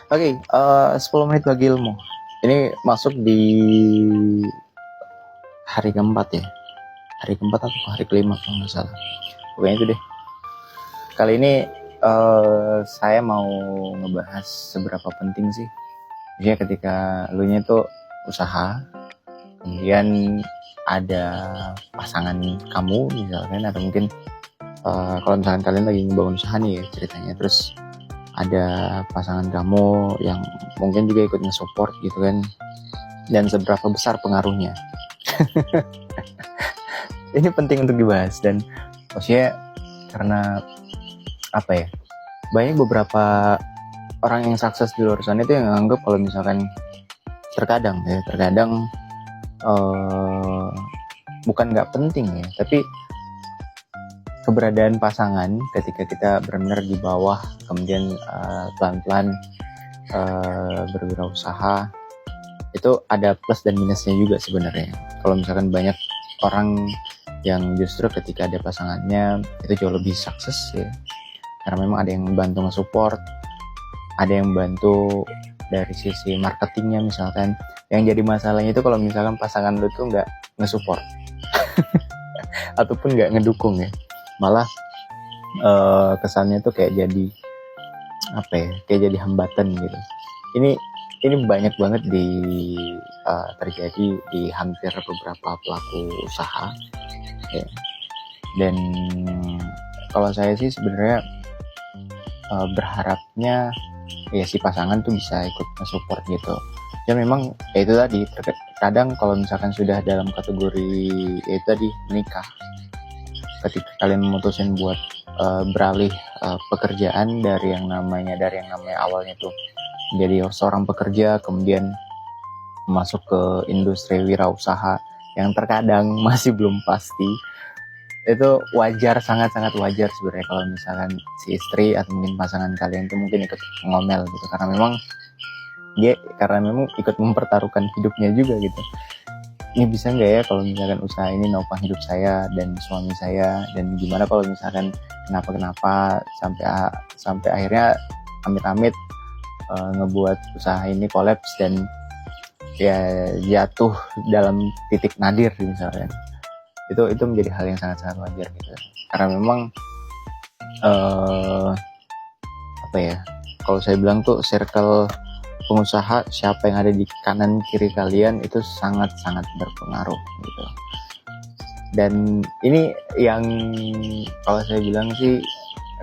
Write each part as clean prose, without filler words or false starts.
Oke, 10 menit bagi ilmu. Ini masuk di hari keempat ya. Hari keempat atau hari kelima kalau nggak salah. Pokoknya itu deh. Kali ini saya mau ngebahas seberapa penting sih. Maksudnya ketika lu nya itu usaha, kemudian ada pasangan kamu misalkan, atau mungkin kalau misalkan kalian lagi ngebangun usaha nih ya ceritanya, terus ada pasangan kamu yang mungkin juga ikut nge-support gitu kan, dan seberapa besar pengaruhnya. Ini penting untuk dibahas, dan maksudnya karena apa ya, banyak beberapa orang yang sukses di luar sana itu yang anggap kalau misalkan terkadang bukan nggak penting ya, tapi keberadaan pasangan ketika kita benar-benar di bawah, kemudian pelan-pelan berwirausaha, itu ada plus dan minusnya juga sebenarnya. Kalau misalkan banyak orang yang justru ketika ada pasangannya itu jauh lebih sukses ya, karena memang ada yang membantu nge-support, ada yang bantu dari sisi marketingnya misalkan. Yang jadi masalahnya itu kalau misalkan pasangan lu tuh nggak nge-support ataupun nggak ngedukung ya, malah kesannya tuh kayak jadi apa ya, kayak jadi hambatan gitu. Ini banyak banget terjadi di hampir beberapa pelaku usaha ya. Dan kalau saya sih sebenarnya berharapnya ya si pasangan tuh bisa ikut nge-support gitu. Dan memang ya itu tadi, terkadang kalau misalkan sudah dalam kategori ya itu tadi menikah, ketika kalian memutusin buat beralih pekerjaan dari yang namanya awalnya tuh menjadi seorang pekerja, kemudian masuk ke industri wirausaha yang terkadang masih belum pasti, itu wajar, sangat-sangat wajar sebenarnya kalau misalkan si istri atau mungkin pasangan kalian itu mungkin ikut ngomel gitu, karena memang ikut mempertaruhkan hidupnya juga gitu. Ini bisa nggak ya kalau misalkan usaha ini nopang hidup saya dan suami saya, dan gimana kalau misalkan kenapa sampai akhirnya amit-amit ngebuat usaha ini kolaps dan ya jatuh dalam titik nadir misalnya. Itu menjadi hal yang sangat-sangat wajar gitu, karena memang apa ya, kalau saya bilang tuh circle pengusaha, siapa yang ada di kanan kiri kalian itu sangat-sangat berpengaruh gitu. Dan ini yang kalau saya bilang sih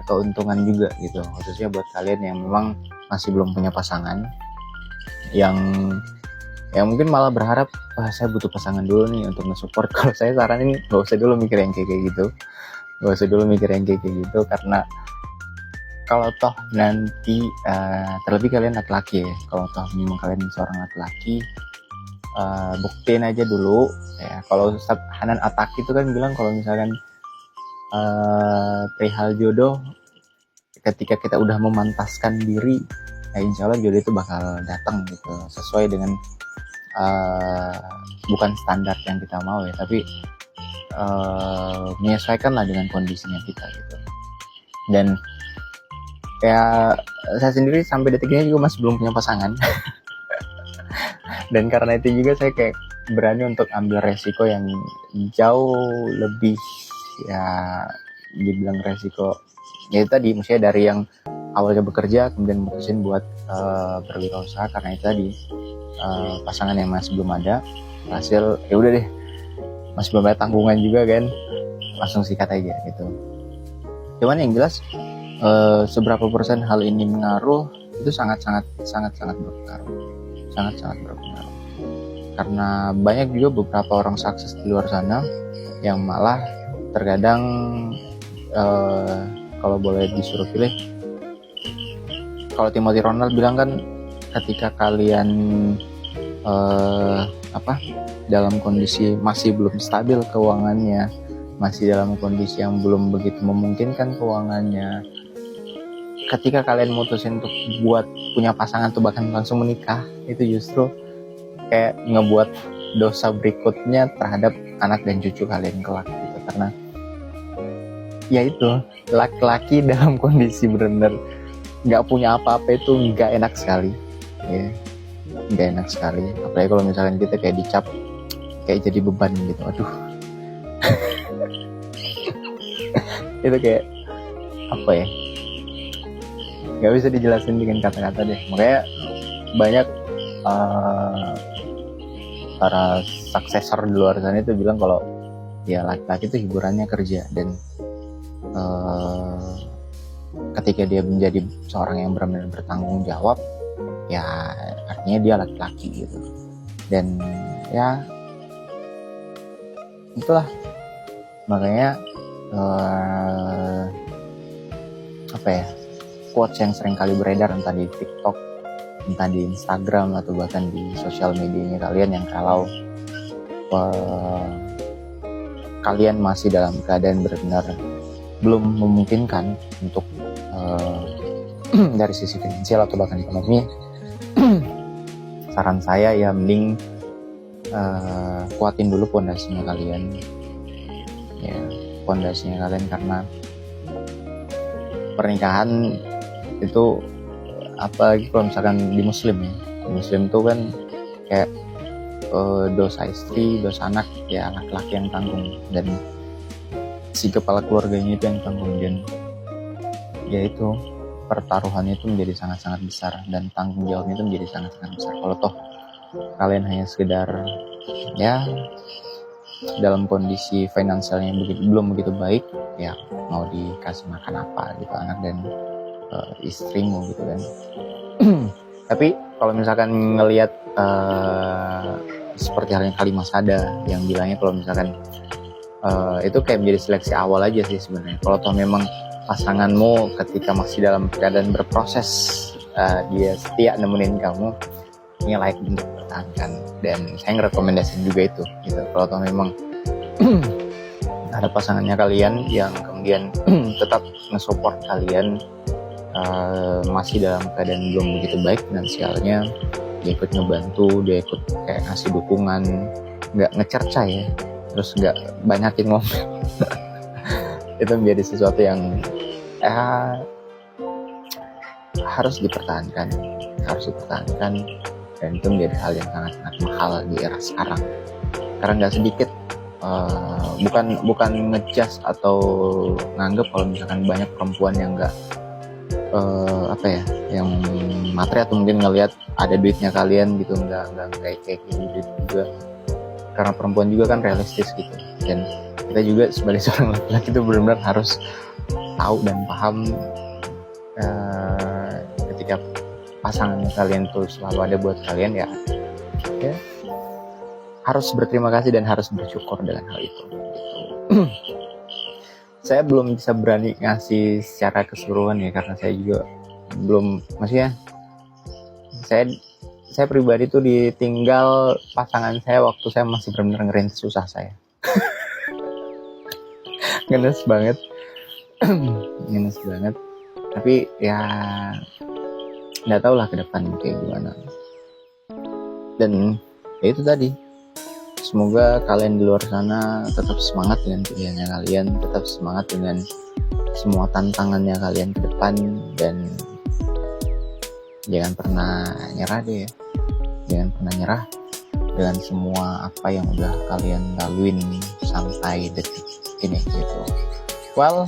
keuntungan juga gitu, khususnya buat kalian yang memang masih belum punya pasangan, yang mungkin malah berharap saya butuh pasangan dulu nih untuk nge-support. Kalau saya saranin gak usah dulu mikir yang kayak gitu, karena kalau toh nanti terlebih kalian laki-laki ya, kalau toh memang kalian seorang laki-laki, buktiin aja dulu ya. Kalau Ustaz Hanan Ataki itu kan bilang kalau misalkan perihal jodoh, ketika kita udah memantaskan diri, ya insya Allah jodoh itu bakal datang gitu, sesuai dengan bukan standar yang kita mau ya, tapi menyesuaikanlah dengan kondisinya kita gitu. Dan ya saya sendiri sampai detik ini juga masih belum punya pasangan. Dan karena itu juga saya kayak berani untuk ambil resiko yang jauh lebih, ya dibilang resiko ya itu tadi, maksudnya dari yang awalnya bekerja kemudian mutusin buat berwirausaha, karena itu tadi pasangan yang masih belum ada, hasil ya udah deh, masih belum ada tanggungan juga kan, langsung sikat aja gitu. Cuman yang jelas seberapa persen hal ini mengaruh itu sangat berpengaruh, sangat berpengaruh, karena banyak juga beberapa orang sukses di luar sana yang malah terkadang kalau boleh disuruh pilih, kalau Timothy Ronald bilang kan, ketika kalian dalam kondisi masih belum stabil keuangannya, masih dalam kondisi yang belum begitu memungkinkan keuangannya, ketika kalian mutusin untuk buat punya pasangan tuh bahkan langsung menikah, itu justru kayak ngebuat dosa berikutnya terhadap anak dan cucu kalian kelak gitu. Karena ya itu, laki-laki dalam kondisi benar-benar nggak punya apa-apa itu nggak enak sekali ya, nggak enak sekali. Apalagi kalau misalkan kita kayak dicap kayak jadi beban gitu, aduh. Itu kayak apa ya, nggak bisa dijelasin dengan kata-kata deh. Makanya banyak para suksesor di luar sana itu bilang kalau ya laki-laki itu hiburannya kerja, dan ketika dia menjadi seorang yang benar-benar bertanggung jawab, ya artinya dia laki-laki gitu. Dan ya itulah, makanya apa ya, quotes yang sering kali beredar entah di TikTok, entah di Instagram, atau bahkan di sosial medianya kalian, yang kalau kalian masih dalam keadaan benar-benar belum memungkinkan untuk dari sisi finansial atau bahkan ekonomi, saran saya ya mending kuatin dulu pondasinya kalian ya, pondasinya kalian, karena pernikahan itu apalagi kalau misalkan di muslim ya, di muslim tuh kan kayak dosa istri, dosa anak ya laki-laki yang tanggung, dan si kepala keluarganya itu yang tanggung. Dan ya itu, pertaruhannya itu menjadi sangat-sangat besar, dan tanggung jawabnya itu menjadi sangat-sangat besar. Kalau toh kalian hanya sekedar ya dalam kondisi finansialnya belum begitu baik, ya mau dikasih makan apa gitu anak dan istrimu gitu kan. Tapi kalau misalkan ngelihat seperti halnya Kalimat Sada yang bilangnya kalau misalkan itu kayak menjadi seleksi awal aja sih sebenarnya. Kalau toh memang pasanganmu ketika masih dalam keadaan berproses, dia setia nemenin kamu, ini layak untuk dipertahankan. Dan saya ngerekomendasiin juga itu gitu. Kalau toh memang ada pasangannya kalian yang kemudian tetap nge-support kalian, masih dalam keadaan belum begitu baik finansialnya, dia ikut ngebantu, dia ikut kayak ngasih dukungan, nggak ngecerca ya, terus nggak banyakin ngomel. Itu menjadi sesuatu yang harus dipertahankan, dan itu menjadi hal yang sangat-sangat mahal di era sekarang. Karena nggak sedikit, bukan ngejudge atau nganggep kalau misalkan banyak perempuan yang nggak yang materi, atau mungkin ngelihat ada duitnya kalian gitu, nggak kayak gitu juga. Karena perempuan juga kan realistis gitu, dan kita juga sebagai seorang laki-laki itu benar-benar harus tahu dan paham ketika pasangan kalian tuh selalu ada buat kalian, ya harus berterima kasih dan harus bersyukur dengan hal itu gitu. Saya belum bisa berani ngasih secara keseluruhan ya, karena saya juga belum, maksudnya saya pribadi tuh ditinggal pasangan saya waktu saya masih benar-benar ngerintis susah saya. Ngenes banget. Tapi ya nggak tahu lah ke depan kayak gimana. Dan ya itu tadi, semoga kalian di luar sana tetap semangat dengan pilihannya kalian, tetap semangat dengan semua tantangannya kalian ke depan, dan jangan pernah nyerah deh ya. Jangan pernah nyerah dengan semua apa yang udah kalian laluin sampai detik ini gitu. Well,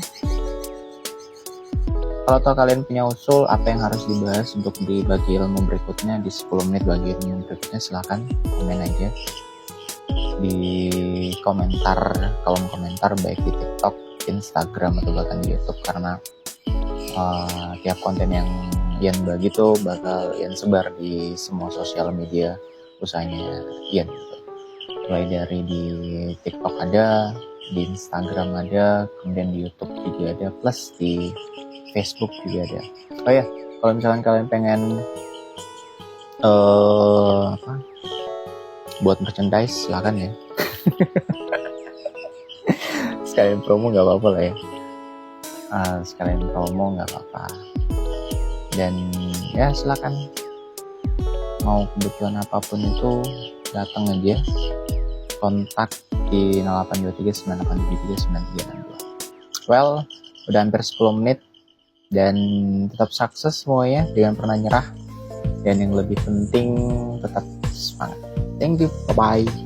kalau toh kalian punya usul apa yang harus dibahas untuk dibagi ilmu berikutnya di 10 menit bagi ilmu berikutnya, silahkan komen aja di komentar, kolom komentar, baik di TikTok, Instagram, atau bahkan di YouTube. Karena tiap konten yang Ian bagi tuh bakal Ian sebar di semua sosial media usahanya Ian gitu. Mulai dari di TikTok ada, di Instagram ada, kemudian di YouTube juga ada, plus di Facebook juga ada. Oh ya, kalau misalkan kalian pengen buat merchandise, silakan ya. Sekalian promo nggak apa-apa lah ya. Sekalian promo nggak apa-apa. Dan ya silakan, mau kebutuhan apapun itu datang aja, kontak di 0823 983 9362. Well, udah hampir 10 menit. dan tetap sukses semuanya, jangan pernah nyerah, dan yang lebih penting tetap semangat. Thank you, bye bye.